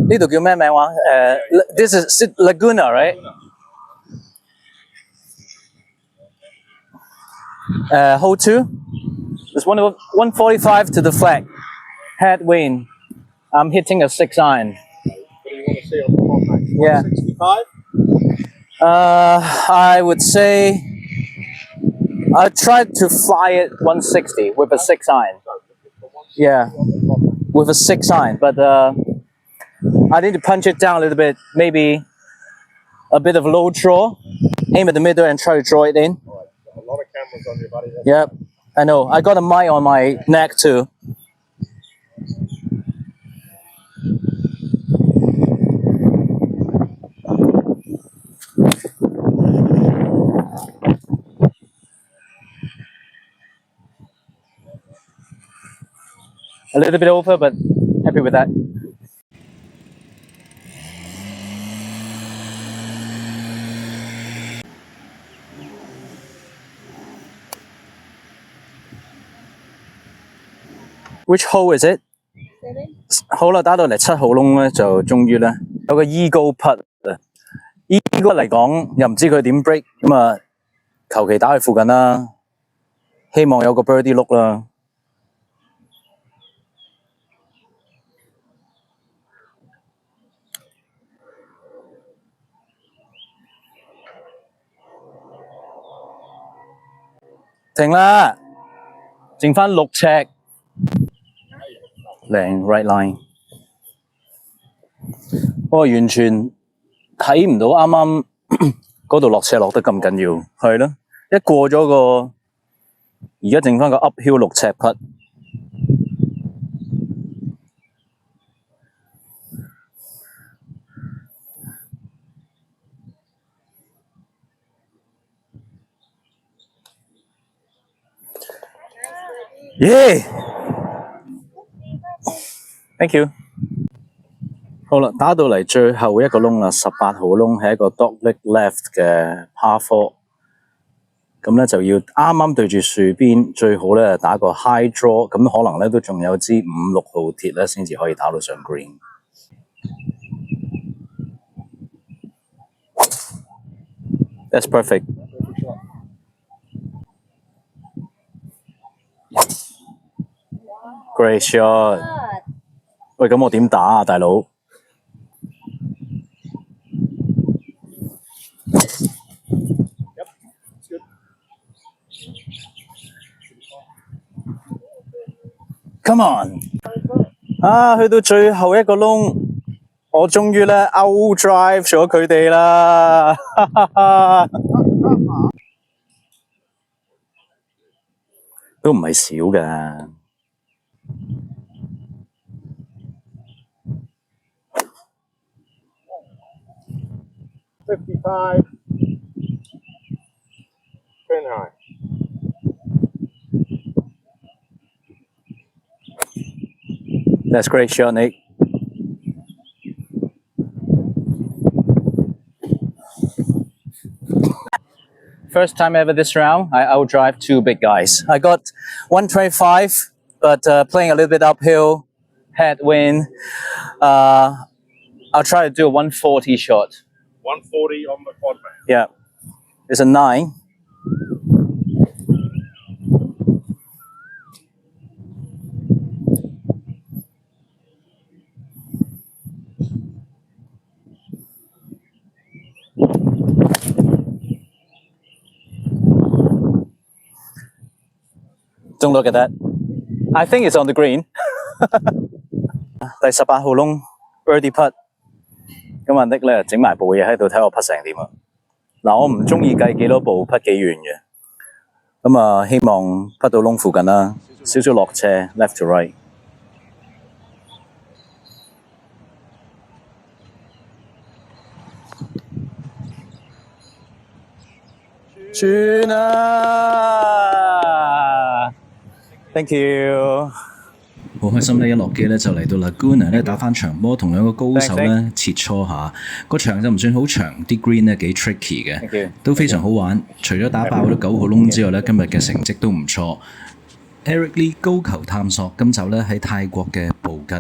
呢度叫咩名話？This is Laguna, right? Hole 2. There's 145 to the flag. Headwind. I'm hitting a 6 iron. What do you want to see on the hot, mate? Yeah. 165? I would say I tried to fly it 160 with a 6 iron. Yeah, with a 6 iron, but I need to punch it down a little bit. Maybe a bit of low draw, aim at the middle and try to draw it in. All right, got a lot of cameras on you, buddy. That's Yep, I know. I got a mic on my neck too. A little bit over, but happy with that. Which hole is it? 好啦，打到嚟7號窿咧，就終於咧有個 Eagle putt 啊。Eagle 嚟講又唔知佢點 break，咁啊求其打去附近啦，希望有個 birdie 碌啦。停啦，剩翻6尺，靚 right line。我完全睇唔到啱啱嗰度落斜落得咁緊要，係咯，一過咗個，而家剩翻個 uphill 6尺 putt。耶 ！Thank you。好啦，打到嚟最後一個窿啦，18號窿係一個 dogleg left 嘅 par 4，咁咧就要啱啱對住樹邊，最好咧打個 high draw，咁可能咧都仲有支5、6號鐵咧先至可以打到上 green。That's perfect. Great shot. 喂，咁我點打啊，大佬？Come on！ 啊，去到最後一個窿，我終於咧 out drive 咗佢哋啦！都唔係少㗎。55. Pin high. That's great shot, Nick. First time ever this round, I outdrive 2 big guys. I got 125, but playing a little bit uphill, headwind. I'll try to do a 140 shot. 140 on the quad, man. Yeah, it's a 9. Don't look at that. I think it's on the green. 第18號窿 birdie putt。咁阿 Nick 咧整埋部嘢喺度睇我 putt 成點啊！嗱，我唔中意計幾多步 putt 幾遠嘅，咁啊希望 putt 到窿附近啦，少少落斜 left to right。轉啦 ！Thank you。好開心咧！一落機咧就嚟到 Laguna 咧打翻場波，同兩個高手咧切磋下。個場就唔算好長，啲 green 咧幾 tricky 嘅，都非常好玩。除咗打爆咗9號窿之外咧，今日嘅成績都唔錯。Eric Lee 高球探索，今集咧喺泰國嘅布吉。